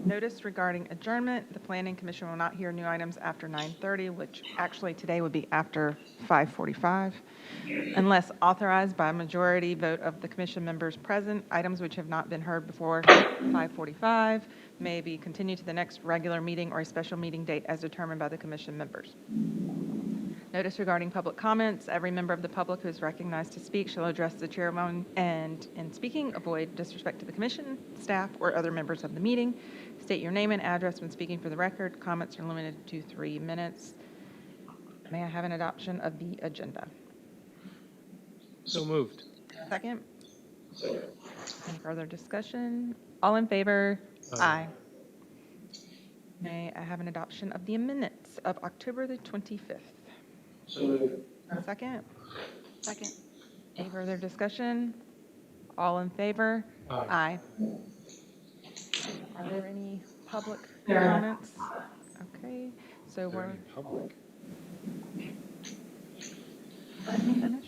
Notice regarding adjournment, the Planning Commission will not hear new items after 9:30, which actually today would be after 5:45. Unless authorized by a majority vote of the commission members present, items which have not been heard before 5:45 may be continued to the next regular meeting or a special meeting date as determined by the commission members. Notice regarding public comments, every member of the public who is recognized to speak shall address the chairman and, in speaking, avoid disrespect to the commission, staff, or other members of the meeting. State your name and address when speaking for the record. Comments are limited to 3 minutes. May I have an adoption of the agenda? So moved. Second? Any further discussion? All in favor? Aye. May I have an adoption of the minutes of October the 25th? Second? Second. Any further discussion? All in favor? Aye. Are there any public comments? Okay, so Are there we're, any public? let me finish.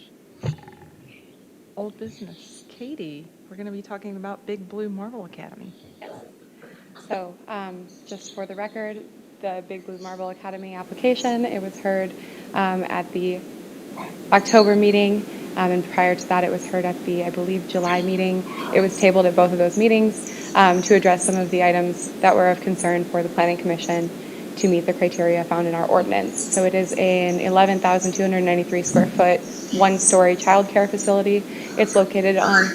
Old business. Katie, we're going to be talking about Big Blue Marble Academy. So, just for the record, the Big Blue Marble Academy application, it was heard at the October meeting, and prior to that, it was heard at the, I believe, July meeting. It was tabled at both of those meetings to address some of the items that were of concern for the Planning Commission to meet the criteria found in our ordinance. So it is an 11,293 square foot, one-story childcare facility. It's located on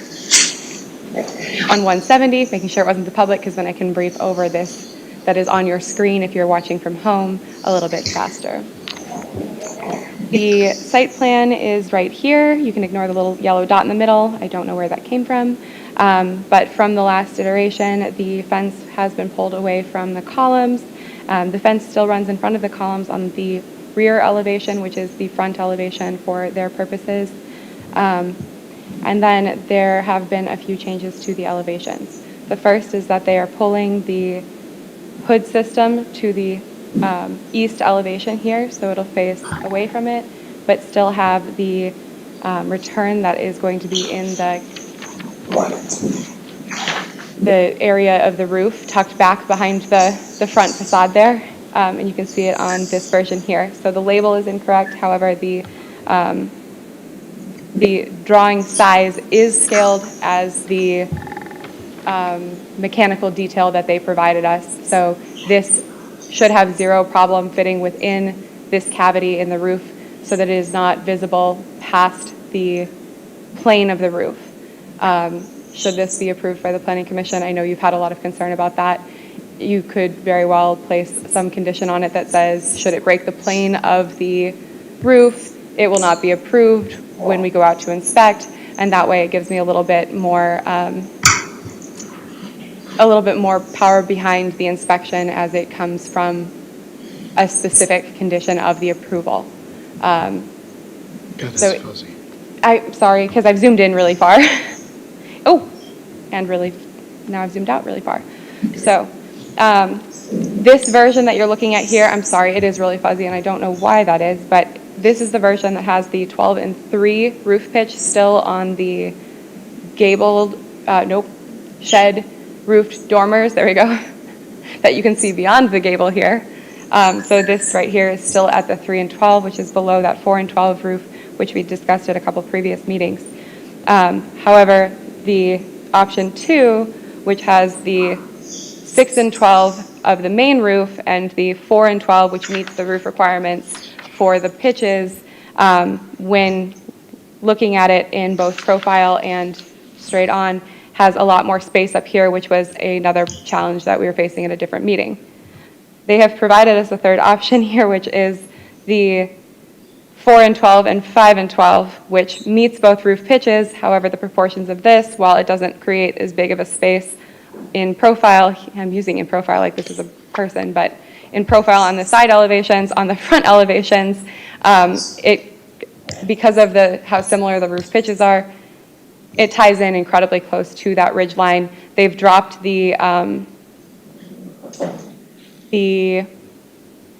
170, making sure it wasn't the public, because then I can brief over this that is on your screen if you're watching from home a little bit faster. The site plan is right here. You can ignore the little yellow dot in the middle. I don't know where that came from. But from the last iteration, the fence has been pulled away from the columns. The fence still runs in front of the columns on the rear elevation, which is the front elevation for their purposes. And then there have been a few changes to the elevations. The first is that they are pulling the hood system to the east elevation here, so it'll face away from it, but still have the return that is going to be in the area of the roof tucked back behind the front facade there, and you can see it on this version here. So the label is incorrect, however, the drawing size is scaled as the mechanical detail that they provided us. So this should have zero problem fitting within this cavity in the roof so that it is not visible past the plane of the roof. Should this be approved by the Planning Commission, I know you've had a lot of concern about that. You could very well place some condition on it that says, should it break the plane of the roof, it will not be approved when we go out to inspect, and that way it gives me a little bit more power behind the inspection as it comes from a specific condition of the approval. God, this So- is fuzzy. I'm sorry, because I've zoomed in really far. Oh, and really, now I've zoomed out really far. So this version that you're looking at here, I'm sorry, it is really fuzzy and I don't know why that is, but this is the version that has the 12-3 roof pitch still on the gabled, shed roofed dormers, there we go, that you can see beyond the gable here. So this right here is still at the 3-12, which is below that 4-12 roof, which we discussed at a couple previous meetings. However, the option 2, which has the 6-12 of the main roof and the 4-12, which meets the roof requirements for the pitches, when looking at it in both profile and straight on, has a lot more space up here, which was another challenge that we were facing at a different meeting. They have provided us a third option here, which is the 4-12 and 5-12, which meets both roof pitches. However, the proportions of this, while it doesn't create as big of a space in profile, I'm using in profile like this is a person, but in profile on the side elevations, on the front elevations, because of how similar the roof pitches are, it ties in incredibly close to that ridge line. They've dropped the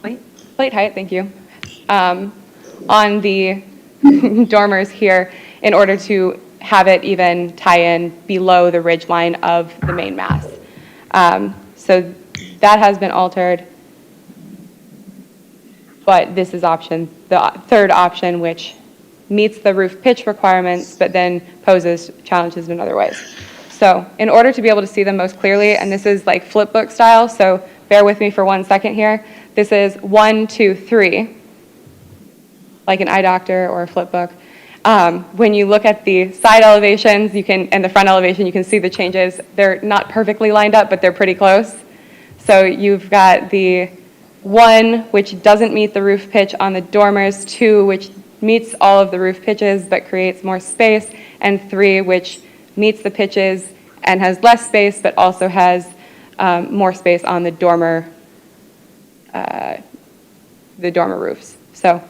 plate height, thank you, on the dormers here in order to have it even tie in below the ridge line of the main mass. So That has been altered, but this is the third option, which meets the roof pitch requirements, but then poses challenges in other ways. So in order to be able to see them most clearly, and this is like flip book style, so bear with me for 1 second here. This is 1, 2, 3, like an eye doctor or a flip book. When you look at the side elevations, and the front elevation, you can see the changes. They're not perfectly lined up, but they're pretty close. So you've got the 1, which doesn't meet the roof pitch on the dormers, 2, which meets all of the roof pitches but creates more space, and 3, which meets the pitches and has less space but also has more space on the dormer roofs. So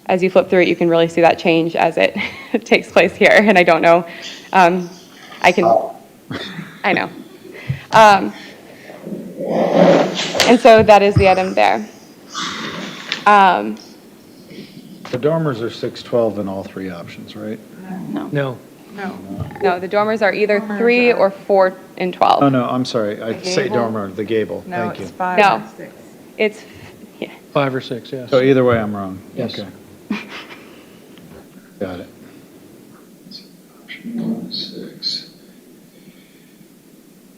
as you flip through it, you can really see that change as it takes place here. And I don't know, I know. And so that is the item there. The dormers are 612 in all three options, right? No. No. No, the dormers are either 3 or 4 and 12. Oh, no, I'm sorry. I say gable? dormer, the gable. No, Thank it's you. 5 No. or 6. It's, yeah. 5 or 6, yes. So either way, I'm wrong. Yes. Okay. Got it.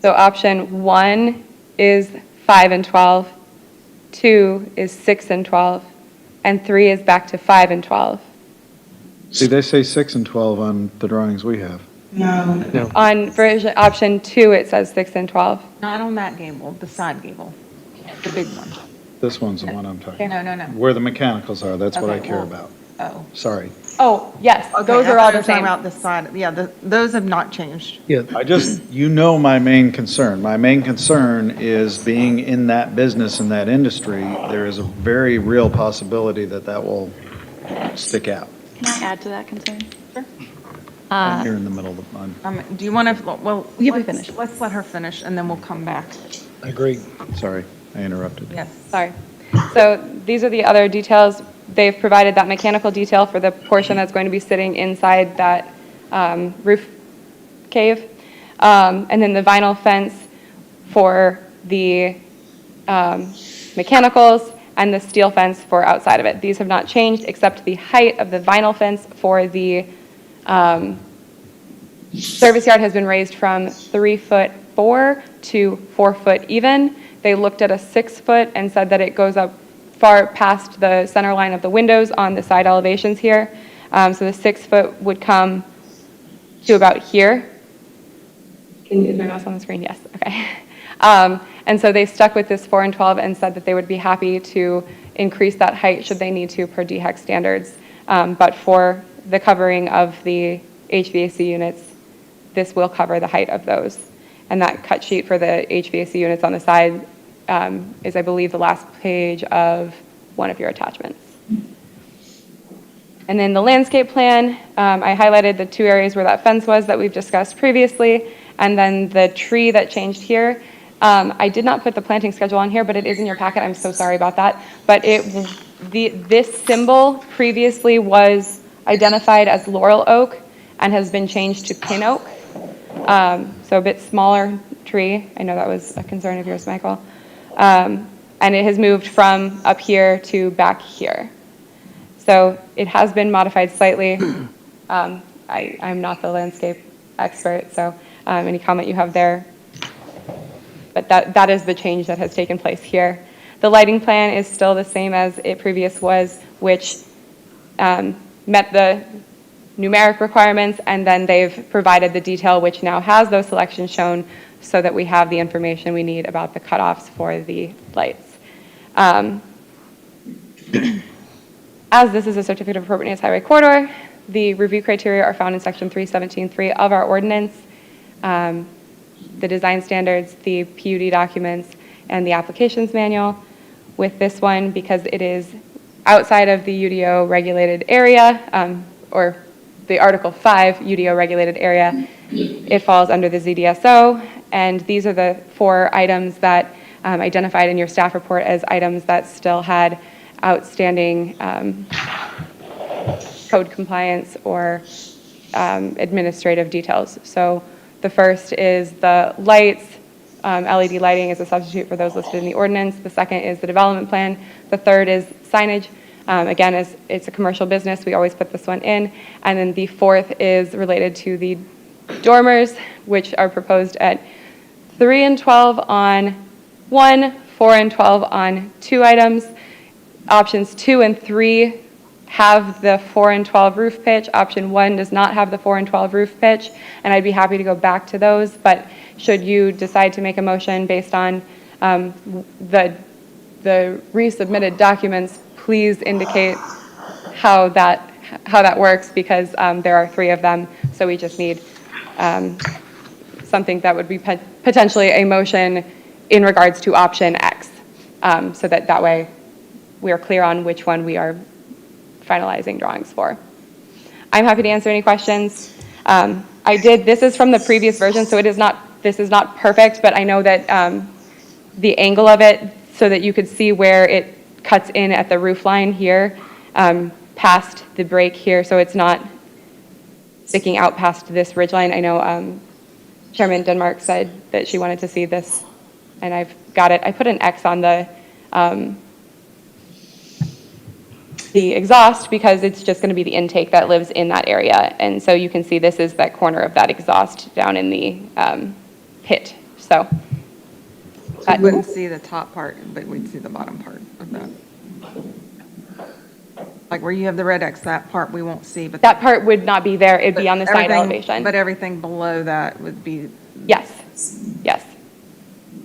So option 1 is 5 and 12, 2 is 6 and 12, and 3 is back to 5 and 12. See, they say 6 and 12 on the drawings we have. No. On option 2, it says 6 and 12. Not on that gable, the side gable, the big one. This one's the one I'm talking No, about. no, no. Where the mechanicals are, that's what I Okay, care well- about. Oh. Sorry. Oh, yes, Okay, those I are all thought you the were talking same. about the side, yeah, those have not changed. Yeah, You know my main concern. My main concern is being in that business, in that industry, there is a very real possibility that that will stick out. Can I add to that concern? I'm here in the middle of the fun. Do you want to, well, You can let's- finish. Let's let her finish, and then we'll come back. I agree. Sorry, I interrupted. Yes. Sorry. So these are the other details. They've provided that mechanical detail for the portion that's going to be sitting inside that roof cave. And then the vinyl fence for the mechanicals and the steel fence for outside of it. These have not changed except the height of the vinyl fence for the service yard has been raised from 3'4" to 4 foot even. They looked at a 6 foot and said that it goes up far past the center line of the windows on the side elevations here. So the 6 foot would come to about here. Is my mouse on the screen? Yes, okay. And so they stuck with this 4 and 12 and said that they would be happy to increase that height should they need to per DHEC standards. But for the covering of the HVAC units, this will cover the height of those. And that cut sheet for the HVAC units on the side is, I believe, the last page of one of your attachments. And then the landscape plan, I highlighted the 2 areas where that fence was that we've discussed previously, and then the tree that changed here. I did not put the planting schedule on here, but it is in your packet. I'm so sorry about that. But this symbol previously was identified as laurel oak and has been changed to pin oak. So a bit smaller tree. I know that was a concern of yours, Michael. And it has moved from up here to back here. So it has been modified slightly. I'm not the landscape expert, so any comment you have there. But that is the change that has taken place here. The lighting plan is still the same as it previous was, which met the numeric requirements, and then they've provided the detail which now has those selections shown so that we have the information we need about the cutoffs for the lights. As this is a certificate of appropriateness highway corridor, the review criteria are found in section 317.3 of our ordinance, the design standards, the PUD documents, and the applications manual. With this one, because it is outside of the UDO regulated area, or the Article 5 UDO regulated area, it falls under the ZDSO, and these are the 4 items that identified in your staff report as items that still had outstanding code compliance or administrative details. So the first is the lights, LED lighting is a substitute for those listed in the ordinance. The second is the development plan. The third is signage. Again, as it's a commercial business, we always put this one in. And then the fourth is related to the dormers, which are proposed at 3 and 12 on 1, 4 and 12 on 2 items. Options 2 and 3 have the 4 and 12 roof pitch. Option 1 does not have the 4 and 12 roof pitch, and I'd be happy to go back to those, but should you decide to make a motion based on the resubmitted documents, please indicate how that works, because there are 3 of them, so we just need something that would be potentially a motion in regards to option X, so that way we are clear on which one we are finalizing drawings for. I'm happy to answer any questions. This is from the previous version, so this is not perfect, but I know that the angle of it, so that you could see where it cuts in at the roof line here, past the break here, so it's not sticking out past this ridge line. I know Chairman Denmark said that she wanted to see this, and I've got it. I put an X on the exhaust because it's just going to be the intake that lives in that area. And so you can see this is that corner of that exhaust down in the pit. So We wouldn't see the top part, but we'd see the bottom part of that. Like where you have the red X, that part we won't see, but. that part would not be there. It'd be on the side everything- elevation. But everything below that would be. Yes, yes.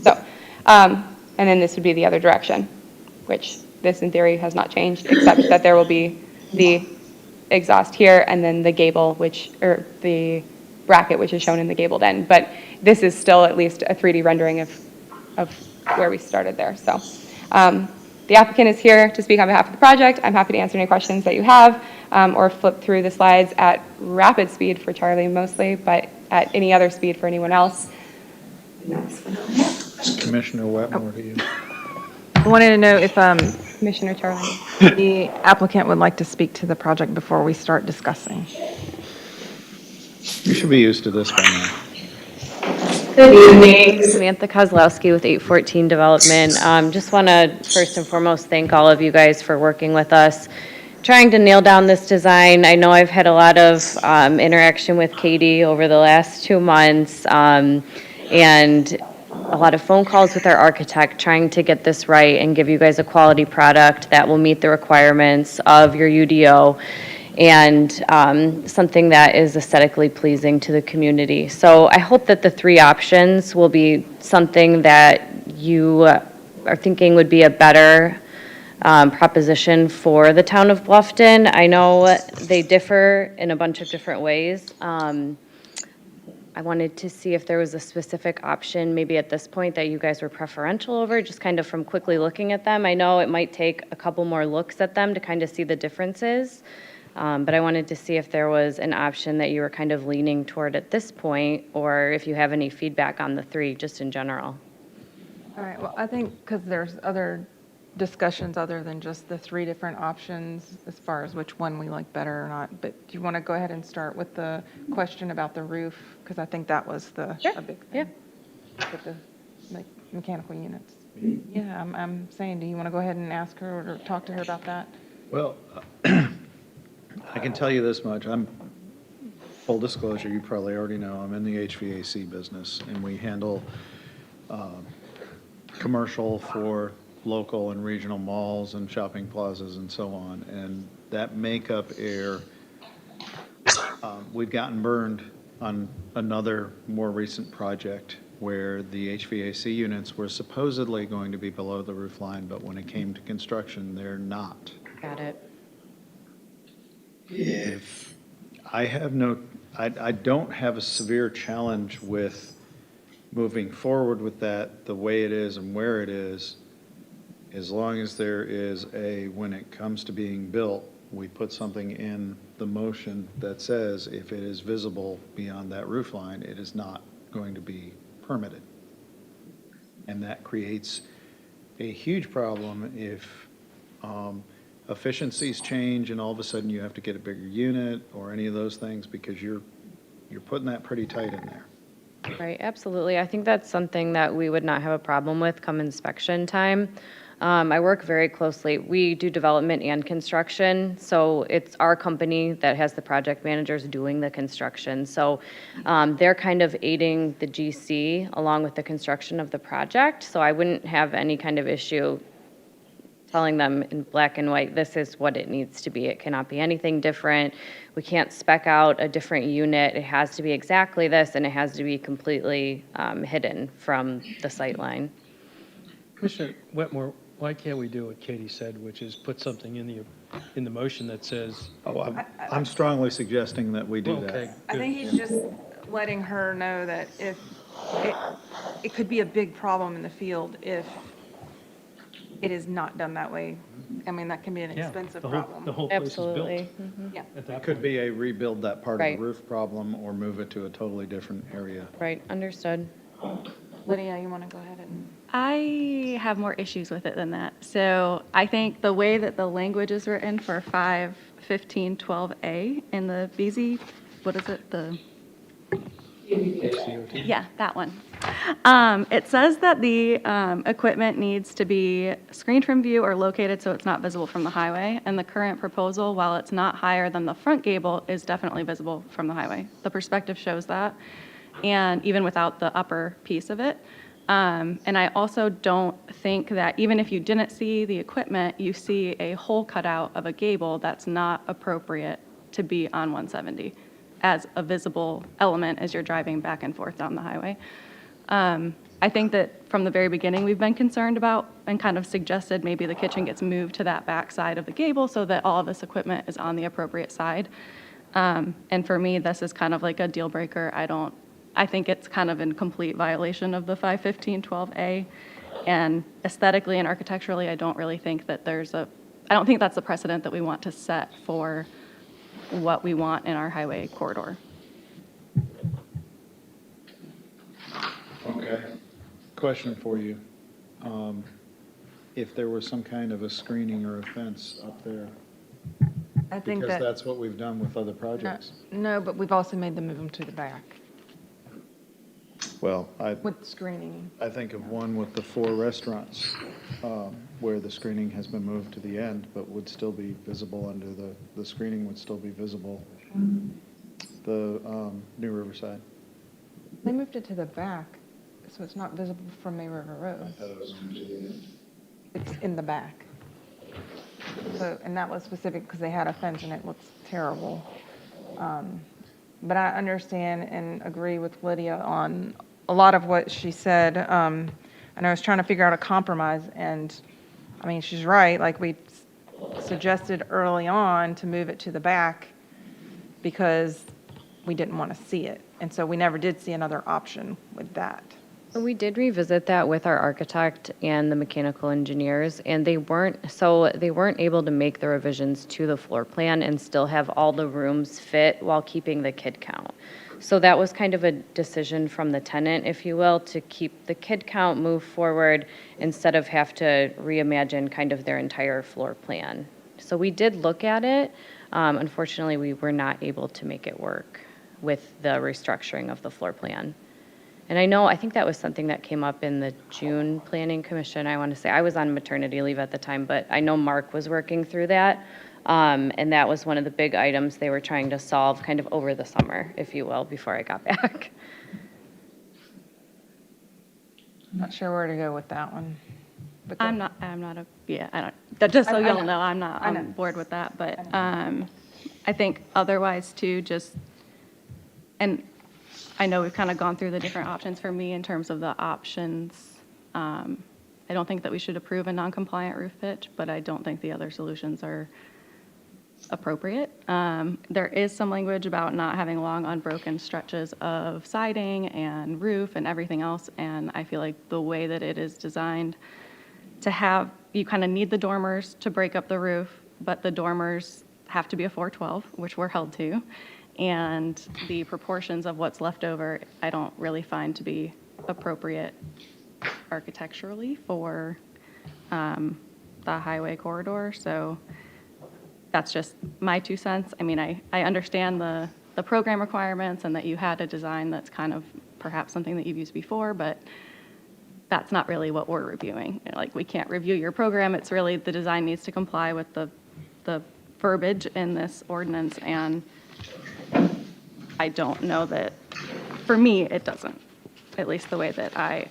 So, and then this would be the other direction, which this in theory has not changed, except that there will be the exhaust here and then the gable, or the bracket, which is shown in the gabled end. But this is still at least a 3D rendering of where we started there. So the applicant is here to speak on behalf of the project. I'm happy to answer any questions that you have, or flip through the slides at rapid speed for Charlie mostly, but at any other speed for anyone else. Commissioner Wetmore, to you. I wanted to know if Commissioner Charlie. the applicant would like to speak to the project before we start discussing. You should be used to this by now. Good evening, Samantha Kozlowski with 814 Development. Just want to first and foremost thank all of you guys for working with us, trying to nail down this design. I know I've had a lot of interaction with Katie over the last 2 months, and a lot of phone calls with our architect trying to get this right and give you guys a quality product that will meet the requirements of your UDO and something that is aesthetically pleasing to the community. So I hope that the 3 options will be something that you are thinking would be a better proposition for the town of Bluffton. I know they differ in a bunch of different ways. I wanted to see if there was a specific option maybe at this point that you guys were preferential over, just kind of from quickly looking at them. I know it might take a couple more looks at them to kind of see the differences, but I wanted to see if there was an option that you were kind of leaning toward at this point, or if you have any feedback on the 3, just in general. All right, well, I think because there's other discussions other than just the 3 different options as far as which one we like better or not, but do you want to go ahead and start with the question about the roof? Because I think that was a big thing. Yeah. With the mechanical units. Yeah, I'm saying, do you want to go ahead and ask her or talk to her about that? Well, I can tell you this much. Full disclosure, you probably already know, I'm in the HVAC business, and we handle commercial for local and regional malls and shopping plazas and so on. And that makeup air, we've gotten burned on another more recent project where the HVAC units were supposedly going to be below the roof line, but when it came to construction, they're not. Got it. If I don't have a severe challenge with moving forward with that the way it is and where it is, as long as there is when it comes to being built, we put something in the motion that says if it is visible beyond that roof line, it is not going to be permitted. And that creates a huge problem if efficiencies change and all of a sudden you have to get a bigger unit or any of those things, because you're putting that pretty tight in there. Right, absolutely. I think that's something that we would not have a problem with come inspection time. I work very closely. We do development and construction, so it's our company that has the project managers doing the construction. So they're kind of aiding the GC along with the construction of the project. So I wouldn't have any kind of issue telling them in black and white, this is what it needs to be. It cannot be anything different. We can't spec out a different unit. It has to be exactly this, and it has to be completely hidden from the sight line. Commissioner Wetmore, why can't we do what Katie said, which is put something in the motion that says, Oh, I'm strongly suggesting that we do okay, that. I think he's just letting her know that if, it, it could be a big problem in the field if it is not done that way. I mean, that can be an yeah, expensive the problem. whole place is built Absolutely. Yeah. at that Could point. be a rebuild that part of Right. the roof problem or move it to a totally different area. Right, understood. Lydia, you want to go ahead and? I have more issues with it than that. So I think the way that the language is written for 5:15:12A in the BZ, what is it, the? Yeah, that one. It says that the equipment needs to be screened from view or located so it's not visible from the highway. And the current proposal, while it's not higher than the front gable, is definitely visible from the highway. The perspective shows that, and even without the upper piece of it. And I also don't think that even if you didn't see the equipment, you see a hole cut out of a gable that's not appropriate to be on 170 as a visible element as you're driving back and forth down the highway. I think that from the very beginning, we've been concerned about and kind of suggested maybe the kitchen gets moved to that back side of the gable so that all of this equipment is on the appropriate side. And for me, this is kind of like a deal breaker. I think it's kind of in complete violation of the 5:15:12A. And aesthetically and architecturally, I don't really think that I don't think that's the precedent that we want to set for what we want in our highway corridor. Okay. Question for you. If there was some kind of a screening or a fence up there, I think because that, that's what we've done with other projects. no, but we've also made them move them to the back Well, with screening. I think of one with the 4 restaurants, where the screening has been moved to the end, but would still be visible under the screening would still be visible. The New Riverside. They moved it to the back, so it's not visible from May River Road. thought it was moved to the end. It's in the back. So, and that was specific because they had a fence and it looks terrible. But I understand and agree with Lydia on a lot of what she said. And I was trying to figure out a compromise, and I mean, she's right. Like we suggested early on to move it to the back because we didn't want to see it. And so we never did see another option with that. We did revisit that with our architect and the mechanical engineers, and they weren't able to make the revisions to the floor plan and still have all the rooms fit while keeping the kid count. So that was kind of a decision from the tenant, if you will, to keep the kid count, move forward, instead of have to reimagine kind of their entire floor plan. So we did look at it. Unfortunately, we were not able to make it work with the restructuring of the floor plan. And I think that was something that came up in the June Planning Commission. I want to say, I was on maternity leave at the time, but I know Mark was working through that. And that was one of the big items they were trying to solve kind of over the summer, if you will, before I got back. Not sure where to go with that one. But I don't, just so I y'all know. know, I'm not I know. on board with that, but I think otherwise too, and I know we've kind of gone through the different options for me in terms of the options. I don't think that we should approve a non-compliant roof pitch, but I don't think the other solutions are appropriate. There is some language about not having long unbroken stretches of siding and roof and everything else, and I feel like the way that it is designed to have, you kind of need the dormers to break up the roof, but the dormers have to be a 412, which we're held to, and the proportions of what's left over, I don't really find to be appropriate architecturally for the highway corridor, so that's just my 2 cents. I mean, I understand the program requirements and that you had a design that's kind of perhaps something that you've used before, but that's not really what we're reviewing. Like, we can't review your program. It's really, the design needs to comply with the verbiage in this ordinance, and I don't know that, for me, it doesn't, at least the way that I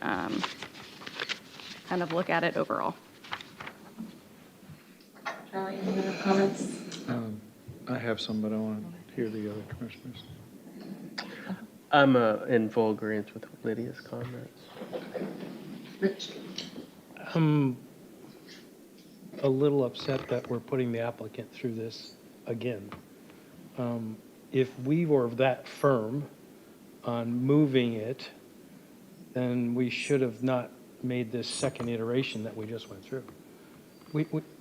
kind of look at it overall. Charlie, any other comments? I have some, but I want to hear the other commissioners. I'm in full agreement with Lydia's comments. Rich? I'm a little upset that we're putting the applicant through this again. If we were that firm on moving it, then we should have not made this second iteration that we just went through.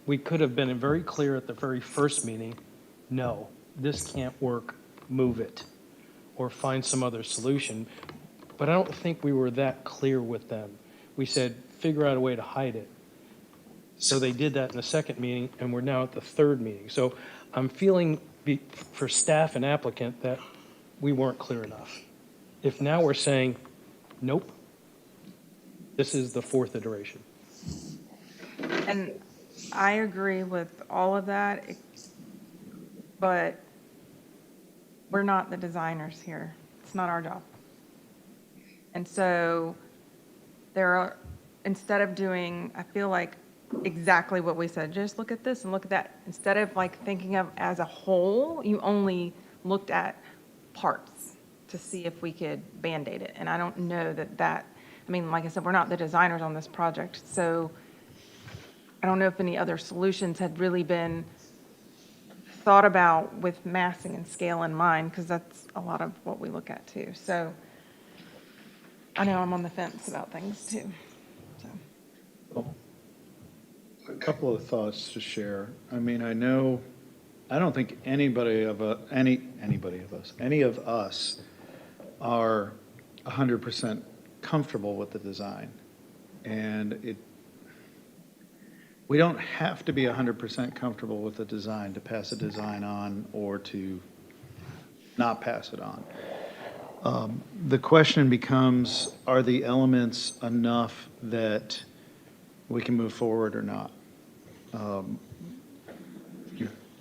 We could have been very clear at the very first meeting, no, this can't work, move it, or find some other solution. But I don't think we were that clear with them. We said, figure out a way to hide it. So they did that in the second meeting, and we're now at the third meeting. So I'm feeling for staff and applicant that we weren't clear enough. If now we're saying, nope, this is the fourth iteration. And I agree with all of that, but we're not the designers here. It's not our job. And so there are, instead of doing, I feel like exactly what we said, just look at this and look at that. Instead of like thinking of as a whole, you only looked at parts to see if we could Band-Aid it. And I don't know that, I mean, like I said, we're not the designers on this project. So I don't know if any other solutions had really been thought about with massing and scale in mind, because that's a lot of what we look at too. So I know I'm on the fence about things too. So. A couple of thoughts to share. I mean, I don't think any of us are 100% comfortable with the design. And we don't have to be 100% comfortable with the design to pass a design on or to not pass it on. The question becomes, are the elements enough that we can move forward or not?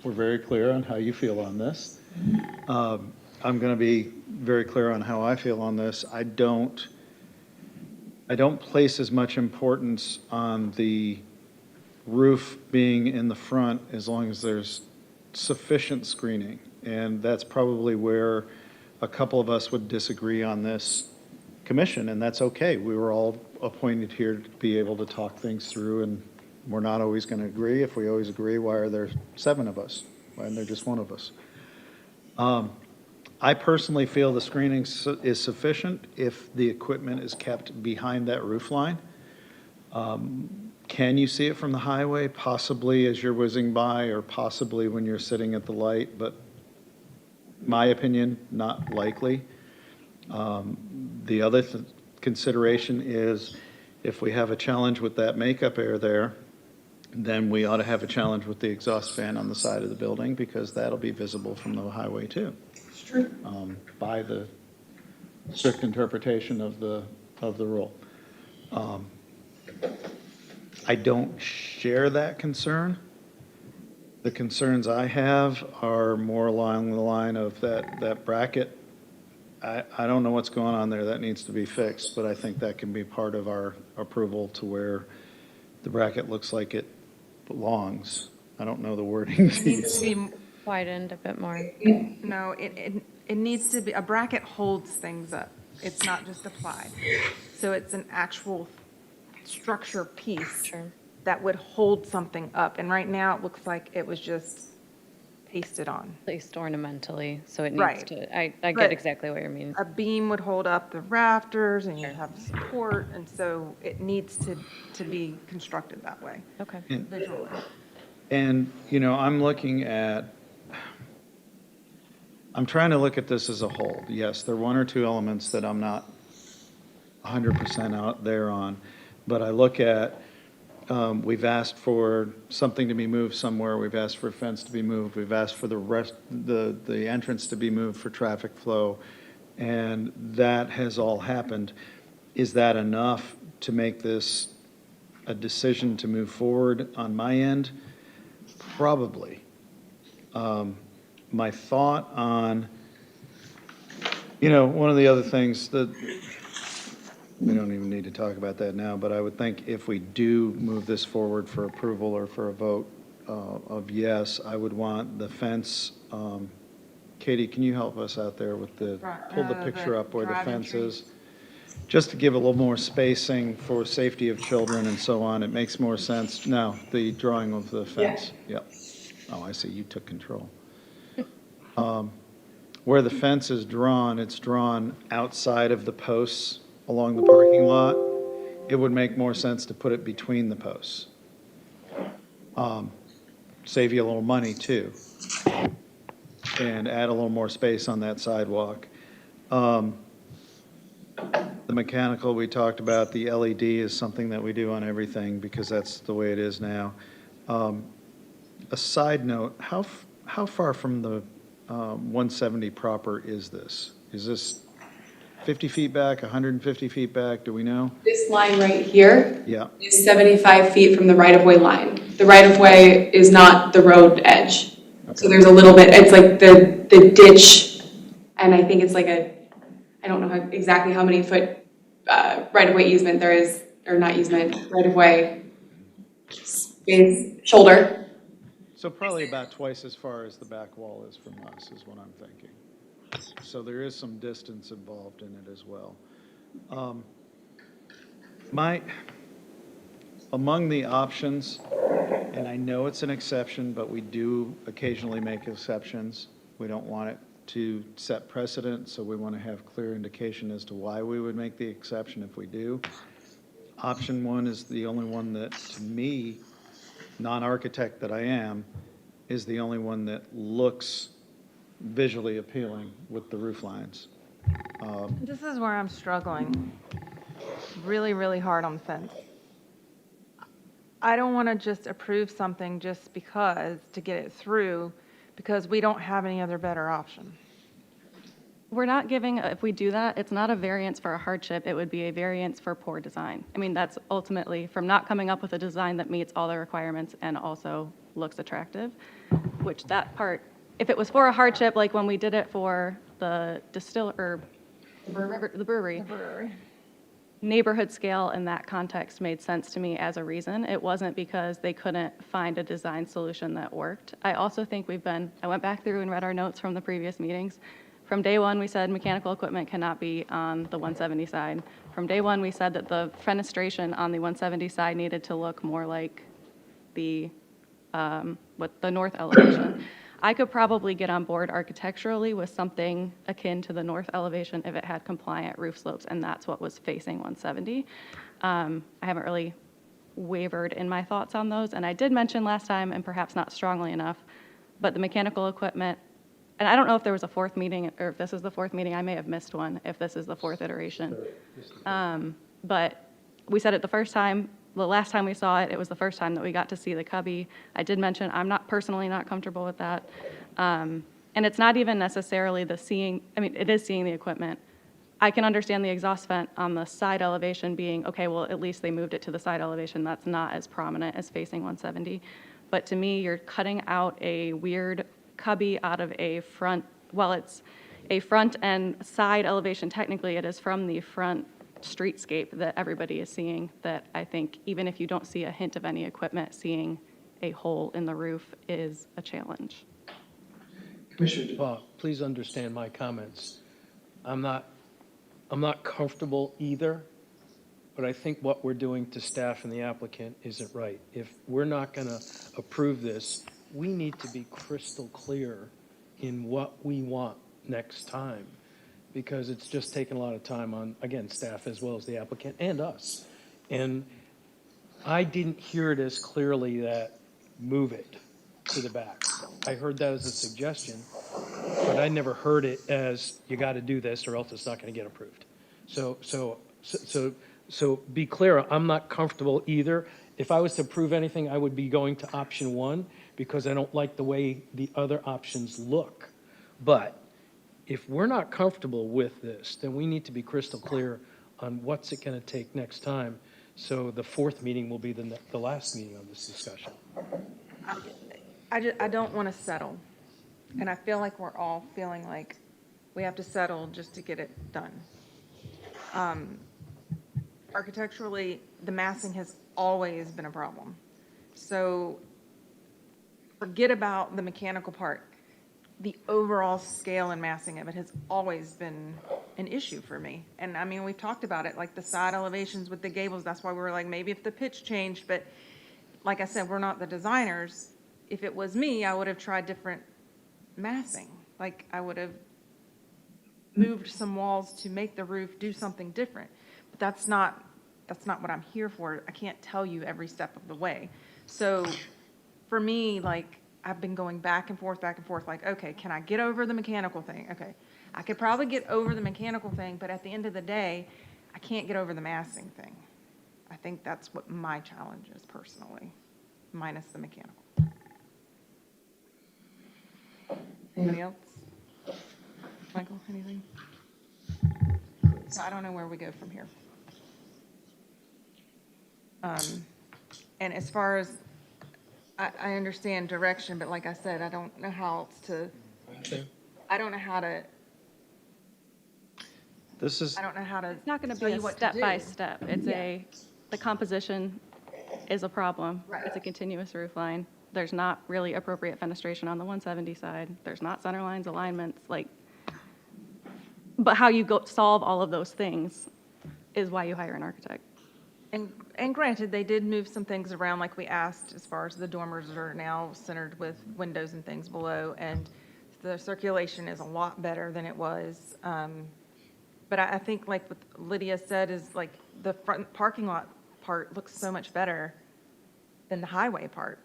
We're very clear on how you feel on this. I'm going to be very clear on how I feel on this. I don't place as much importance on the roof being in the front as long as there's sufficient screening. And that's probably where a couple of us would disagree on this commission, and that's okay. We were all appointed here to be able to talk things through, and we're not always going to agree. If we always agree, why are there 7 of us? Why isn't there just 1 of us? I personally feel the screening is sufficient if the equipment is kept behind that roof line. Can you see it from the highway? Possibly as you're whizzing by, or possibly when you're sitting at the light, but my opinion, not likely. The other consideration is if we have a challenge with that makeup air there, then we ought to have a challenge with the exhaust fan on the side of the building, because that'll be visible from the highway too. By the strict interpretation of the rule. I don't share that concern. The concerns I have are more along the line of that bracket. I don't know what's going on there. That needs to be fixed, but I think that can be part of our approval to where the bracket looks like it belongs. I don't know the wording. It needs to be, Widened a bit more. no, it needs to be, a bracket holds things up. It's not just applied. So it's an actual structure piece Sure. that would hold something up. And right now, it looks like it was just pasted on. Placed ornamentally, so it Right. needs to, I But get exactly what you mean. A beam would hold up the rafters, and you have support, and so it needs to be constructed that way, Okay. visually. And, I'm trying to look at this as a whole. Yes, there are 1 or 2 elements that I'm not 100% out there on, but I look at, we've asked for something to be moved somewhere, we've asked for a fence to be moved, we've asked for the entrance to be moved for traffic flow, and that has all happened. Is that enough to make this a decision to move forward on my end? Probably. My thought on, one of the other things that, we don't even need to talk about that now, but I would think if we do move this forward for approval or for a vote of yes, I would want the fence. Katie, can you help us out there with pull the picture up where the fence is? Just to give a little more spacing for safety of children and so on, it makes more sense. No, the drawing of the fence. Yep. Oh, I see, you took control. Where the fence is drawn, it's drawn outside of the posts along the parking lot. It would make more sense to put it between the posts. Save you a little money too, and add a little more space on that sidewalk. The mechanical we talked about, the LED is something that we do on everything because that's the way it is now. A side note, how far from the 170 proper is this? Is this 50 feet back, 150 feet back, do we know? This line right here Yeah, is 75 feet from the right-of-way line. The right-of-way is not the road edge. So there's a little bit, it's like the ditch, and I think it's like I don't know exactly how many foot right-of-way easement there is, or not easement, right-of-way space, shoulder. so probably about twice as far as the back wall is from us, is what I'm thinking. So there is some distance involved in it as well. Among the options, and I know it's an exception, but we do occasionally make exceptions. We don't want it to set precedent, so we want to have clear indication as to why we would make the exception if we do. Option one is the only one that, to me, non-architect that I am, is the only one that looks visually appealing with the roof lines. This is where I'm struggling really, really hard on the fence. I don't want to just approve something just because, to get it through, because we don't have any other better option. We're not giving, if we do that, it's not a variance for a hardship, it would be a variance for poor design. I mean, that's ultimately from not coming up with a design that meets all the requirements and also looks attractive, which that part, if it was for a hardship, like when we did it for the the brewery, neighborhood scale in that context made sense to me as a reason. It wasn't because they couldn't find a design solution that worked. I also think I went back through and read our notes from the previous meetings. From day one, we said mechanical equipment cannot be on the 170 side. From day one, we said that the fenestration on the 170 side needed to look more like the north elevation. I could probably get on board architecturally with something akin to the north elevation if it had compliant roof slopes, and that's what was facing 170. I haven't really wavered in my thoughts on those, and I did mention last time, and perhaps not strongly enough, but the mechanical equipment, and I don't know if there was a fourth meeting, or if this is the fourth meeting, I may have missed one, if this is the fourth iteration. But we said it the first time, the last time we saw it, it was the first time that we got to see the cubby. I did mention I'm personally not comfortable with that. And it's not even necessarily it is seeing the equipment. I can understand the exhaust vent on the side elevation being, okay, well, at least they moved it to the side elevation. That's not as prominent as facing 170. But to me, you're cutting out a weird cubby out of a front, well, it's a front and side elevation. Technically, it is from the front streetscape that everybody is seeing, that I think even if you don't see a hint of any equipment, seeing a hole in the roof is a challenge. Commissioner DePaul, please understand my comments. I'm not comfortable either, but I think what we're doing to staff and the applicant isn't right. If we're not going to approve this, we need to be crystal clear in what we want next time, because it's just taken a lot of time on, again, staff as well as the applicant and us. And I didn't hear it as clearly that move it to the back. I heard that as a suggestion, but I never heard it as you got to do this or else it's not going to get approved. So be clear, I'm not comfortable either. If I was to approve anything, I would be going to option one because I don't like the way the other options look. But if we're not comfortable with this, then we need to be crystal clear on what's it going to take next time. So the fourth meeting will be the last meeting on this discussion. I don't want to settle. And I feel like we're all feeling like we have to settle just to get it done. Architecturally, the massing has always been a problem. So forget about the mechanical part. The overall scale and massing of it has always been an issue for me. And I mean, we've talked about it, like the side elevations with the gables. That's why we were like, maybe if the pitch changed, but like I said, we're not the designers. If it was me, I would have tried different massing. Like I would have moved some walls to make the roof do something different. But that's not what I'm here for. I can't tell you every step of the way. So for me, like I've been going back and forth, like, okay, can I get over the mechanical thing? Okay, I could probably get over the mechanical thing, but at the end of the day, I can't get over the massing thing. I think that's what my challenge is personally, minus the mechanical. Anybody else? Michael, anything? So I don't know where we go from here. And as far as, I understand direction, but like I said, I don't know how else to, I don't know how to, This is, I don't know how to It's not going to tell be you a what to do. step by step. It's the composition is a problem. Right. It's a continuous roof line. There's not really appropriate fenestration on the 170 side. There's not center lines, alignments, but how you solve all of those things is why you hire an architect. And granted, they did move some things around like we asked as far as the dormers are now centered with windows and things below, and the circulation is a lot better than it was. But I think like what Lydia said is like the front parking lot part looks so much better than the highway part.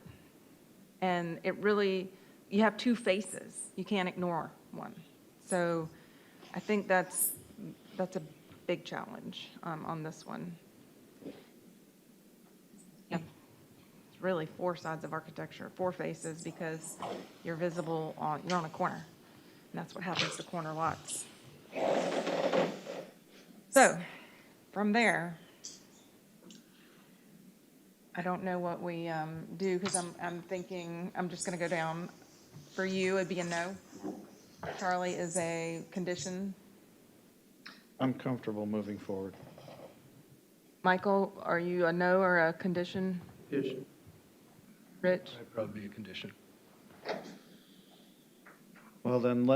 And it really, you have two faces. You can't ignore one. So I think that's a big challenge on this one. Yeah. It's really four sides of architecture, four faces, because you're visible you're on a corner. And that's what happens to corner lots. So from there, I don't know what we do, because I'm thinking, I'm just going to go down. For you, it'd be a no. Charlie is a condition. I'm comfortable moving forward. Michael, are you a no or a condition? Condition. Rich? That'd probably be a condition. Well, then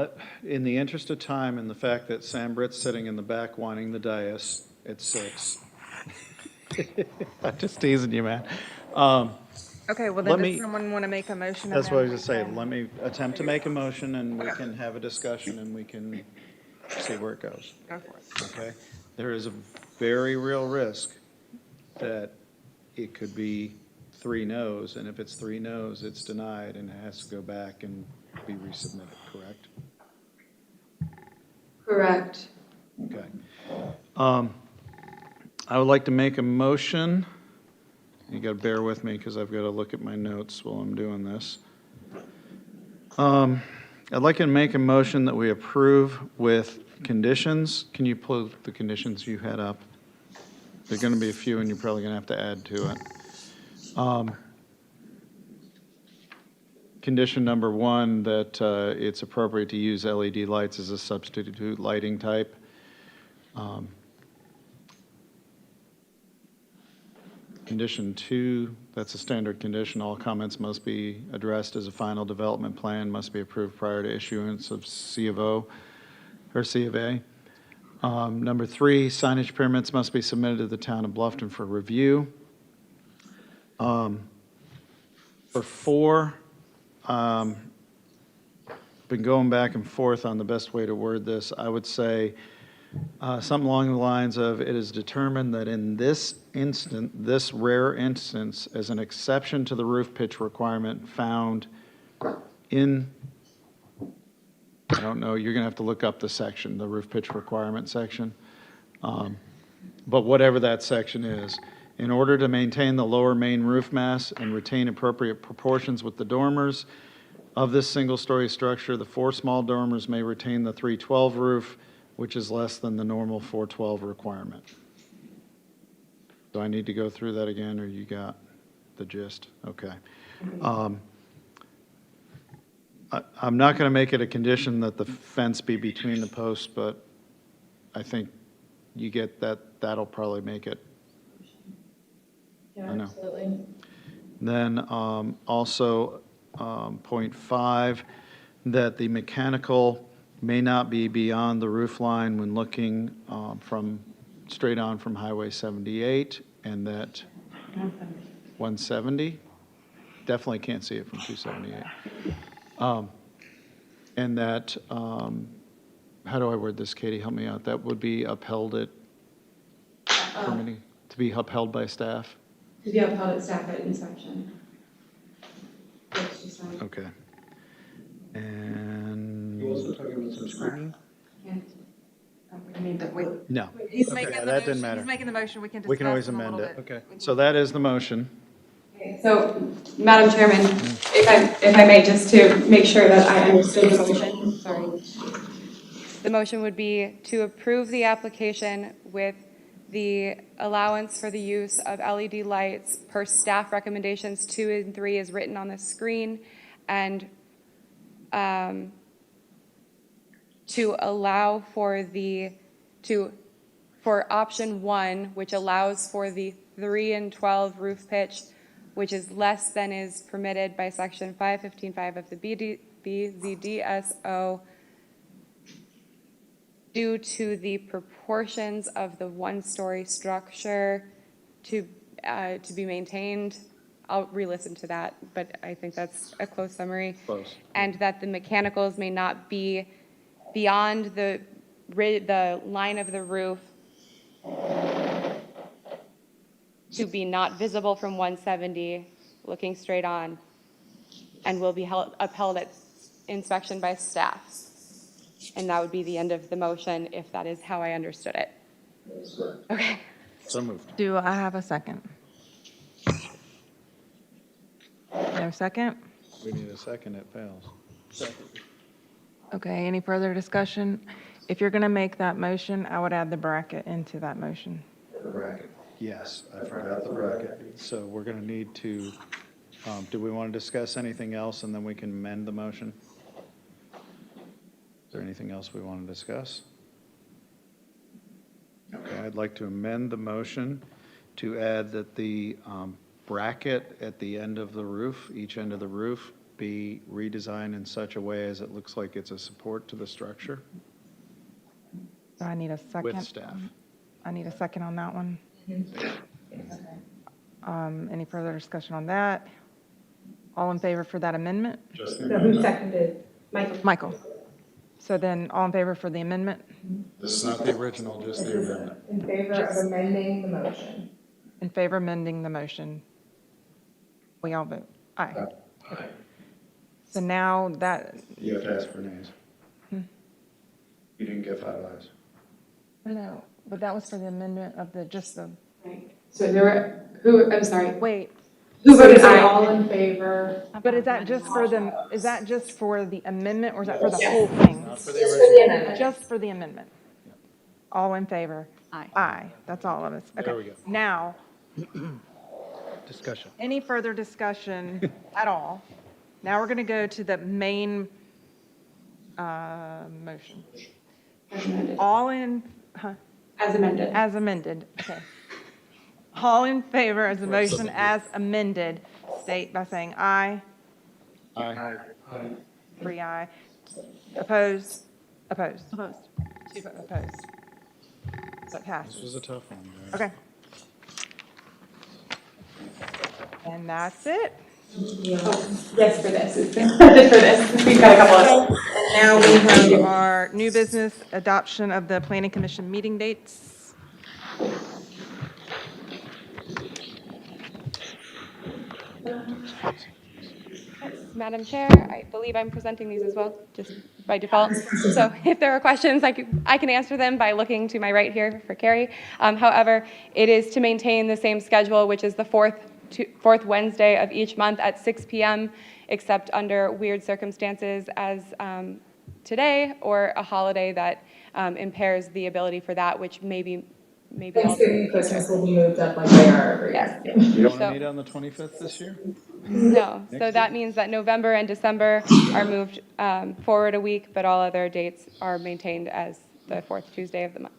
in the interest of time and the fact that Sam Britt's sitting in the back wanting the dais at 6. I'm just teasing you, man. Okay, well Let then, me- does someone want to make a motion? That's and what I then was we just saying. can- Let me attempt to make a motion and we can have a discussion and we can see where it goes. Go for it. Okay? There is a very real risk that it could be 3 no's, and if it's 3 no's, it's denied and it has to go back and be resubmitted, correct? Correct. Okay. I would like to make a motion. You got to bear with me because I've got to look at my notes while I'm doing this. I'd like to make a motion that we approve with conditions. Can you pull the conditions you had up? There are going to be a few, and you're probably going to have to add to it. Condition number 1, that it's appropriate to use LED lights as a substitute lighting type. Condition 2, that's a standard condition. All comments must be addressed as a final development plan, must be approved prior to issuance of C of O or C of A. Number 3, signage permits must be submitted to the town of Bluffton for review. For 4, been going back and forth on the best way to word this. I would say something along the lines of, it is determined that in this rare instance, as an exception to the roof pitch requirement found in, I don't know, you're going to have to look up the section, the roof pitch requirement section. But whatever that section is, in order to maintain the lower main roof mass and retain appropriate proportions with the dormers, Of this single-story structure, the 4 small dormers may retain the 312 roof, which is less than the normal 412 requirement. Do I need to go through that again, or you got the gist? Okay. I'm not going to make it a condition that the fence be between the posts, but I think you get that, that'll probably make it. I know. Absolutely. Then also, point 5, that the mechanical may not be beyond the roof line when looking straight on from Highway 78, and that 170, definitely can't see it from 278. And that, how do I word this, Katie, help me out, that would be upheld at permitting, to be upheld by staff? To be upheld at staff at inspection. Okay. And, talking about some screening? no. He's Okay, making the that didn't motion. matter. He's making the motion. We can discuss We can always in a amend little it. bit. Okay. So that is the motion. So, Madam Chairman, if I may, just to make sure that I understood the motion, sorry. The motion would be to approve the application with the allowance for the use of LED lights per staff recommendations 2 and 3 is written on the screen, and to allow for for option 1, which allows for the 3 and 12 roof pitch, which is less than is permitted by section 515.5 of the BZDSO due to the proportions of the 1-story structure to be maintained. I'll re-listen to that, but I think that's a close summary. Close. And that the mechanicals may not be beyond the line of the roof to be not visible from 170, looking straight on, and will be upheld at inspection by staff. And that would be the end of the motion, if that is how I understood it. Okay. So moved. Do I have a second? No second? We need a second, it fails. Okay, any further discussion? If you're going to make that motion, I would add the bracket into that motion. The bracket. Yes, I forgot the bracket. So we're going to need to, do we want to discuss anything else, and then we can amend the motion? Is there anything else we want to discuss? Okay, I'd like to amend the motion to add that the bracket at the end of the roof, each end of the roof, be redesigned in such a way as it looks like it's a support to the structure So I need a second. with staff. I need a second on that one. Any further discussion on that? All in favor for that amendment? Who seconded? Michael. Michael. So then, all in favor for the amendment? This is not the original, just the amendment. In favor of amending the motion. In favor of amending the motion? We all vote aye. Aye. So now that, You have to ask for nays. You didn't get 5 ayes. no, but that was for the amendment of just the, Right. So there were, I'm sorry, wait, who voted So aye? all in favor? but is that just for the amendment, or is that for the whole thing? Not for the original. Just for the amendment? All in favor? Aye. Aye, that's all of us. There Okay. we go. Now, Discussion. any further discussion at all? Now we're going to go to the main motion. As amended. All in, As amended. as amended, okay. All in favor as the motion as amended, state by saying aye. Aye. 3 aye. Opposed? Opposed. Opposed. 2 opposed. So it This passes. was a tough one, guys. Okay. And that's it. Yes, for this. It's just for this. We've got a couple of. Now we have our new business adoption of the planning commission meeting dates. Madam Chair, I believe I'm presenting these as well, just by default. So if there are questions, I can answer them by looking to my right here for Carrie. However, it is to maintain the same schedule, which is the fourth fourth Wednesday of each month at 6 PM, except under weird circumstances as today, or a holiday that impairs the ability for that, which maybe also Thanksgiving, in the future. Christmas will be moved up like they are every Yes. year. You don't want So- to meet on the 25th this year? No, so Next that means that November and December are moved forward a week, but all other dates are maintained as the fourth Tuesday of the month.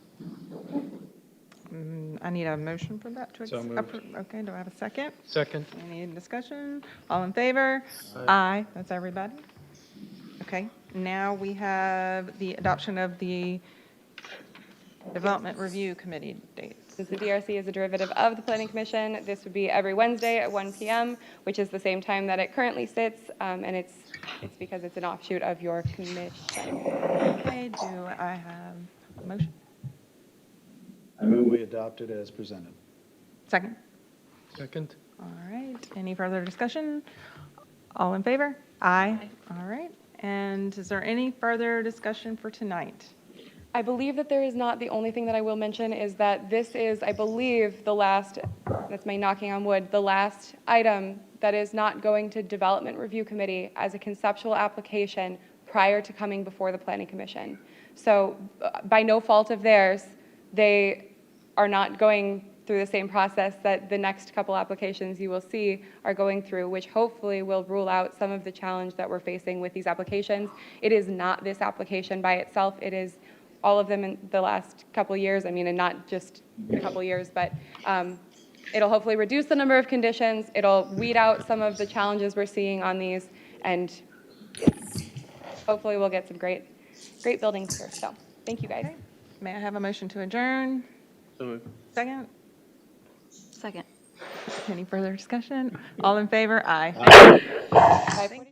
I need a motion for that to. So moved. Okay, do I have a second? Second. Any discussion? All in favor? Aye. That's everybody. Okay, now we have the adoption of the Development Review Committee dates. Since the DRC is a derivative of the Planning Commission, this would be every Wednesday at 1 PM, which is the same time that it currently sits, and it's because it's an offshoot of your commission. Okay, do I have a motion? I move we adopt it as presented. Second? Second. All right, any further discussion? All in favor? Aye. All right, and is there any further discussion for tonight? I believe that there is not. The only thing that I will mention is that this is, I believe, the last, that's my knocking on wood, the last item that is not going to Development Review Committee as a conceptual application prior to coming before the Planning Commission. So by no fault of theirs, they are not going through the same process that the next couple applications you will see are going through, which hopefully will rule out some of the challenge that we're facing with these applications. It is not this application by itself. It is all of them in the last couple years. I mean, and not just a couple years, but it'll hopefully reduce the number of conditions. It'll weed out some of the challenges we're seeing on these, and hopefully we'll get some great buildings here. So thank you, guys. Okay. May I have a motion to adjourn? So moved. Second? Second. Any further discussion? All in favor? Aye. 5:40.